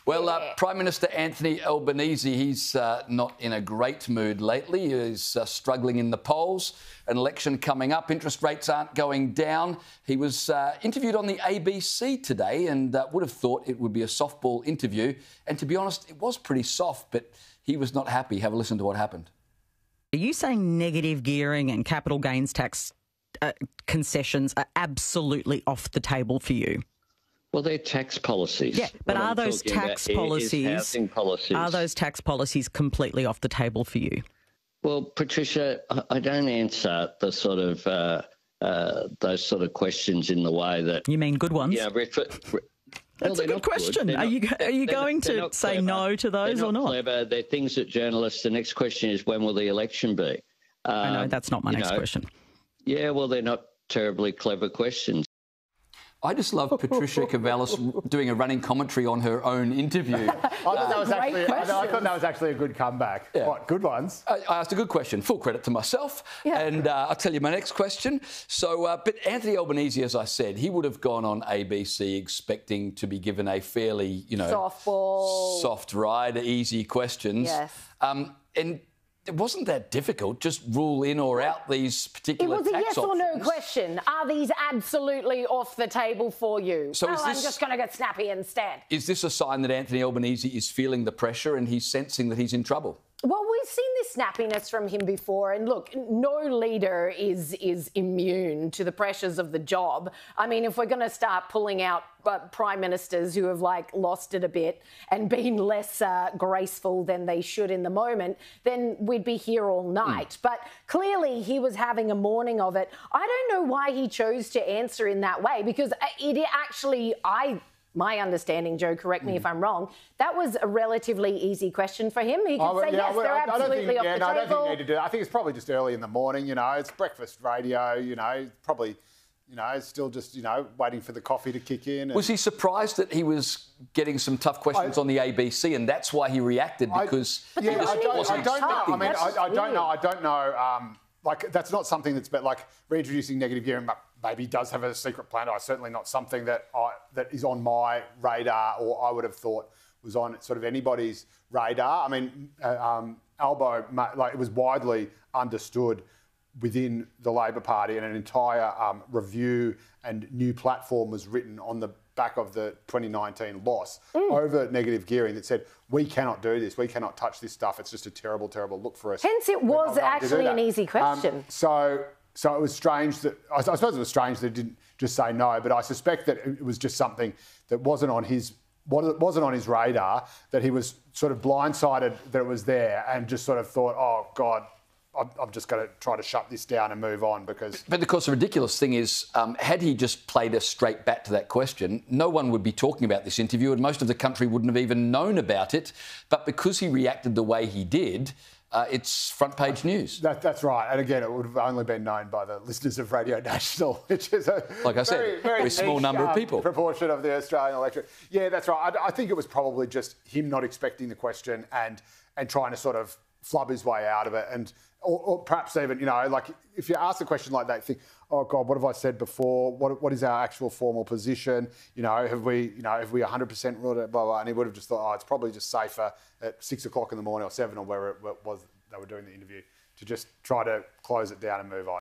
Well, Prime Minister Anthony Albanese, he's not in a great mood lately. He's struggling in the polls. An election coming up. Interest rates aren't going down. He was interviewed on the ABC today and would have thought it would be a softball interview. And to be honest, it was pretty soft, but he was not happy. Have a listen to what happened. Are you saying negative gearing and capital gains tax concessions are absolutely off the table for you? Well, they're tax policies. Yeah, but are those tax policies, housing policies? Are those tax policies completely off the table for you? Well, Patricia, I don't answer the sort of those sort of questions in the way that you mean good ones. Yeah, that's a good question. Are you going to say no to those or not? Clever. They're things that journalists. The next question is when will the election be? I know that's not my next question. Yeah, well, they're not terribly clever questions. I just love Patricia Karvelas doing a running commentary on her own interview. I thought that was actually a good comeback. Yeah. What, good ones? I asked a good question. Full credit to myself. Yeah. And I'll tell you my next question. So, but Anthony Albanese, as I said, he would have gone on ABC expecting to be given a fairly, softball, soft ride, easy questions. Yes. And it wasn't that difficult. Just rule in or out these particular tax options. It was a yes or no question. Are these absolutely off the table for you? So I'm just going to get snappy instead. Is this a sign that Anthony Albanese is feeling the pressure and he's sensing that he's in trouble? Well, we've seen this snappiness from him before. And look, no leader is immune to the pressures of the job. I mean, if we're going to start pulling out prime ministers who have, lost it a bit and been less graceful than they should in the moment, then we'd be here all night. But clearly he was having a morning of it. I don't know why he chose to answer in that way, because it actually, my understanding, Joe, correct me if I'm wrong, that was a relatively easy question for him. He could say, yes, they're absolutely off the table. I don't think you need to do that. I think it's probably just early in the morning, it's breakfast radio, probably, still just, waiting for the coffee to kick in. Was he surprised that he was getting some tough questions on the ABC and that's why he reacted? Because I don't know. That's not something that's reintroducing negative gearing. Maybe does have a secret plan. Certainly not something that is on my radar, or I would have thought was on sort of anybody's radar. I mean, Albo, it was widely understood within the Labor Party, and an entire review and new platform was written on the back of the 2019 loss over negative gearing that said, we cannot do this, we cannot touch this stuff, it's just a terrible, terrible look for us. Hence it was actually an easy question. So it was strange that, I suppose it was strange that it didn't just say no, but I suspect that it was just something that wasn't on his radar, that he was sort of blindsided that it was there and just sort of thought, oh, God, I'm just going to try to shut this down and move on because... But of course, the ridiculous thing is, had he just played a straight bat to that question, no one would be talking about this interview and most of the country wouldn't have even known about it. But because he reacted the way he did, it's front page news. That's right. And again, it would have only been known by the listeners of Radio National, which is a very small number of people. Proportion of the Australian electorate. Yeah, that's right. I think it was probably just him not expecting the question and trying to sort of flub his way out of it. Or perhaps even, if you ask a question like that, you think, oh, God, what have I said before? What is our actual formal position? Have we 100% ruled it, blah, blah. And he would have just thought, it's probably just safer at 6 o'clock in the morning or 7 or wherever it was they were doing the interview to just try to close it down and move on.